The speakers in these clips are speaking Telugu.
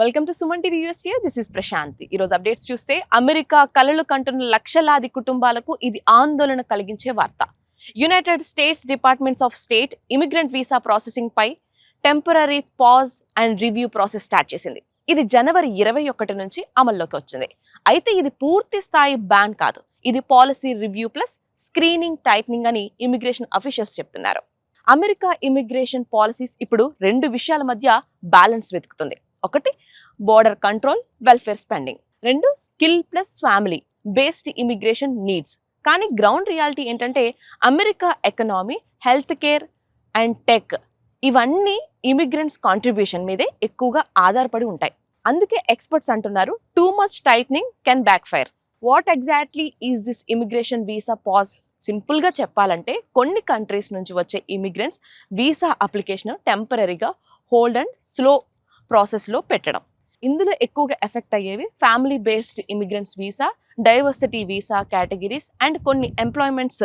Welcome to Suman TV USA. This is Prashanthi. ఈరోజు అప్డేట్స్ చూస్తే అమెరికా కలలు కంటున్న లక్షలాది కుటుంబాలకు ఇది ఆందోళన కలిగించే వార్త. United States departments of state immigrant visa processing పై temporary pause and review process start చేసింది. ఇది జనవరి 21 నుంచి అమల్లోకి వచ్చింది. అయితే ఇది పూర్తి స్థాయి బ్యాన్ కాదు. ఇది policy review plus screening tightening అని ఇమిగ్రేషన్ అఫీషియల్స్ చెప్తున్నారు. అమెరికా ఇమిగ్రేషన్ పాలసీస్ ఇప్పుడు రెండు విషయాల మధ్య బ్యాలెన్స్ వెతుకుతుంది. ఒకటి బోర్డర్ కంట్రోల్, వెల్ఫేర్ స్పెండింగ్. రెండు skill plus family based immigration needs. కానీ గ్రౌండ్ రియాలిటీ ఏంటంటే America economy, health care and tech ఇవన్నీ ఇమిగ్రెంట్స్ కాంట్రిబ్యూషన్ మీదే ఎక్కువగా ఆధారపడి ఉంటాయి. అందుకే ఎక్స్పర్ట్స్ అంటున్నారు too much tightening can back fire. What exactly is this immigration visa pause? సింపుల్గా చెప్పాలంటే కొన్ని కంట్రీస్ నుంచి వచ్చే ఇమిగ్రెంట్స్ వీసా అప్లికేషన్ టెంపరీగా హోల్డ్ అండ్ స్లో ప్రాసెస్లో పెట్టడం. ఇందులో ఎక్కువగా ఎఫెక్ట్ అయ్యేవి family based immigrants visa, diversity visa categories and కొన్ని employments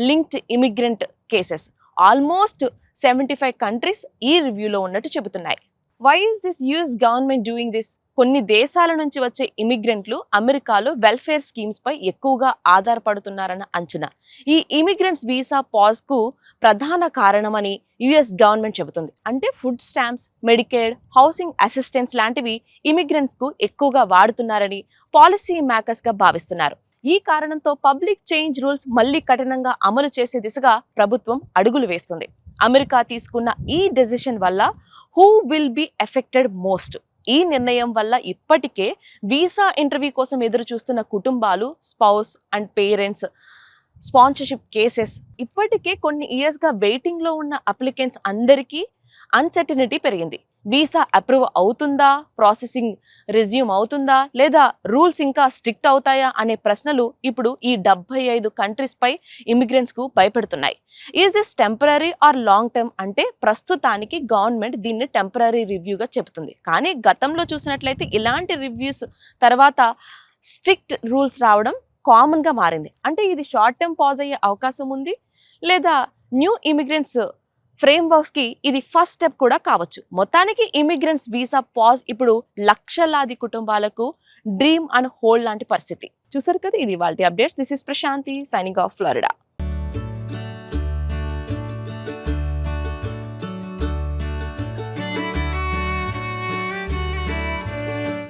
linked immigrant cases. Almost 75 countries ఈ రివ్యూలో ఉన్నట్టు చెబుతున్నాయి. Why is this US government doing this? కొన్ని దేశాల నుంచి వచ్చే ఇమిగ్రెంట్లు అమెరికాలో వెల్ఫేర్ స్కీమ్స్ పై ఎక్కువగా ఆధారపడుతున్నారన్న అంచనా ఈ ఇమిగ్రెంట్స్ వీసా పాజ్ కు ప్రధాన కారణమని యుఎస్ గవర్నమెంట్ చెబుతుంది. అంటే food stamps, Medicaid, housing assistance లాంటివి ఇమిగ్రెంట్స్ కు ఎక్కువగా వాడుతున్నారని పాలసీ మేకర్స్ గా భావిస్తున్నారు. ఈ కారణంతో పబ్లిక్ చేంజ్ రూల్స్ మళ్లీ కఠినంగా అమలు చేసే దిశగా ప్రభుత్వం అడుగులు వేస్తుంది. అమెరికా తీసుకున్న ఈ డెసిషన్ వల్ల who will be affected most? ఈ నిర్ణయం వల్ల ఇప్పటికే వీసా ఇంటర్వ్యూ కోసం ఎదురు చూస్తున్న కుటుంబాలు, spouse and parents, sponsorship cases, ఇప్పటికే కొన్ని ఇయర్స్గా వెయిటింగ్లో ఉన్న అప్లికెంట్స్ అందరికీ అన్సర్టనిటీ పెరిగింది. వీసా అప్రూవ్ అవుతుందా, ప్రాసెసింగ్ రెజ్యూమ్ అవుతుందా, లేదా రూల్స్ ఇంకా స్ట్రిక్ట్ అవుతాయా అనే ప్రశ్నలు ఇప్పుడు ఈ 75 కంట్రీస్ పై ఇమిగ్రెంట్స్ కు భయపెడుతున్నాయి. Is this temporary or long term? అంటే ప్రస్తుతానికి గవర్నమెంట్ దీన్ని టెంపరీ రివ్యూగా చెబుతుంది. కానీ గతంలో చూసినట్లయితే ఇలాంటి రివ్యూస్ తర్వాత స్ట్రిక్ట్ రూల్స్ రావడం కామన్గా మారింది. అంటే ఇది షార్ట్ టర్మ్ పాజ్ అయ్యే అవకాశం ఉంది, లేదా న్యూ ఇమిగ్రెంట్స్ ఫ్రేమ్వర్క్స్ కి ఇది ఫస్ట్ స్టెప్ కూడా కావచ్చు. మొత్తానికి ఇమిగ్రెంట్స్ వీసా పాజ్ ఇప్పుడు లక్షలాది కుటుంబాలకు డ్రీమ్ అండ్ హోల్డ్ లాంటి పరిస్థితి. చూసారు కదా, ఇది వాళ్ళ updates. This is Prashanthi signing off Florida.